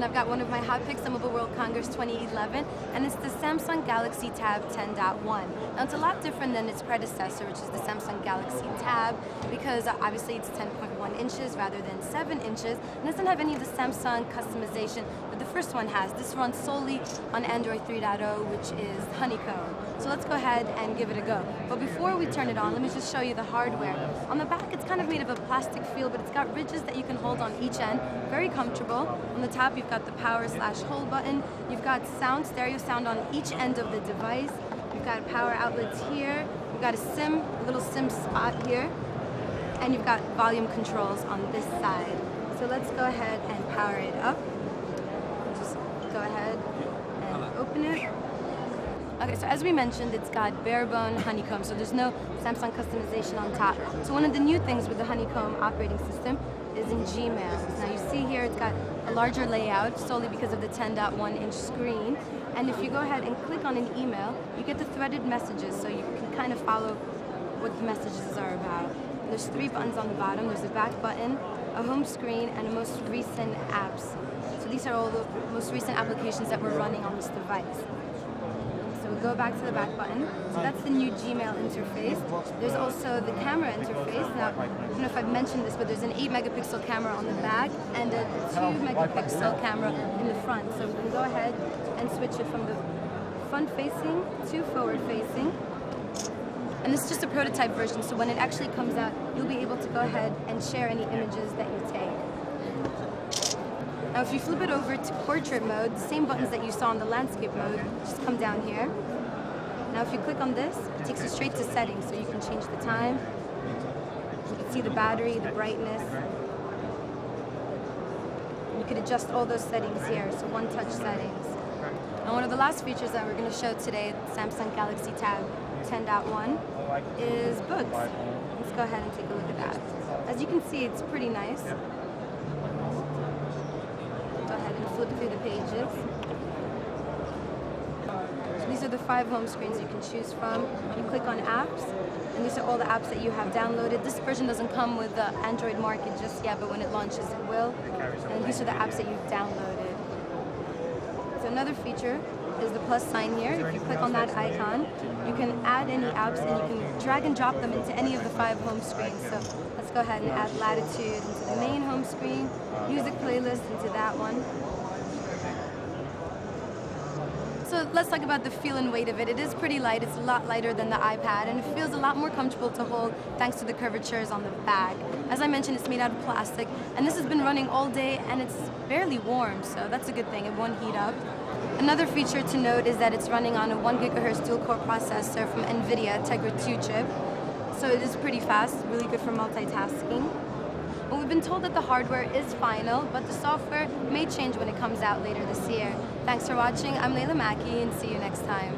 I've got one of my hot picks, the Mobile World Congress 2011, and it's the Samsung Galaxy Tab 10.1. Now it's a lot different than its predecessor, which is the Samsung Galaxy Tab, because obviously it's 10.1 inches rather than 7 inches, and doesn't have any of the Samsung customization that the first one has. This runs solely on Android 3.0, which is Honeycomb. So let's go ahead and give it a go. But before we turn it on, let me just show you the hardware. On the back, it's kind of made of a plastic feel, but it's got ridges that you can hold on each end. Very comfortable. On the top, you've got the power/hold button. You've got stereo sound on each end of the device. You've got power outlets here. You've got a little SIM spot here. And you've got volume controls on this side. So let's go ahead and power it up. Just go ahead and open it. Okay, so as we mentioned, it's got bare-bone Honeycomb, so there's no Samsung customization on top. So one of the new things with the Honeycomb operating system is in Gmail. Now you see here it's got a larger layout solely because of the 10.1-inch screen. And if you go ahead and click on an email, you get the threaded messages, so you can kind of follow what the messages are about. There's 3 buttons on the bottom. There's a back button, a home screen, and a most recent apps. So these are all the most recent applications that we're running on this device. So we'll go back to the back button. So that's the new Gmail interface. There's also the camera interface. Now, I don't know if I've mentioned this, but there's an 8-megapixel camera on the back and a 2-megapixel camera in the front. So we can go ahead and switch it from the front-facing to forward-facing. And this is just a prototype version, so when it actually comes out, you'll be able to go ahead and share any images that you take. Now if you flip it over to portrait mode, the same buttons that you saw in the landscape mode just come down here. Now if you click on this, it takes you straight to settings, so you can change the time. You can see the battery, the brightness. You could adjust all those settings here, so one-touch settings. And one of the last features that we're going to show today at the Samsung Galaxy Tab 10.1 is books. Let's go ahead and take a look at that. As you can see, it's pretty nice. Go ahead and flip through the pages. So these are the 5 home screens you can choose from. You click on apps, and these are all the apps that you have downloaded. This version doesn't come with the Android market just yet, but when it launches, it will. And these are the apps that you've downloaded. So another feature is the plus sign here. If you click on that icon, you can add any apps and you can drag and drop them into any of the 5 home screens. So let's go ahead and add Latitude into the main home screen, music playlist into that one. So let's talk about the feel and weight of it. It is pretty light. It's a lot lighter than the iPad, and it feels a lot more comfortable to hold thanks to the curvatures on the back. As I mentioned, it's made out of plastic, and this has been running all day, and it's barely warm, so that's a good thing. It won't heat up. Another feature to note is that it's running on a 1 GHz dual-core processor from NVIDIA Tegra 2 chip, so it is pretty fast, really good for multitasking. Well, we've been told that the hardware is final, but the software may change when it comes out later this year. Thanks for watching. I'm Leila and see you next time.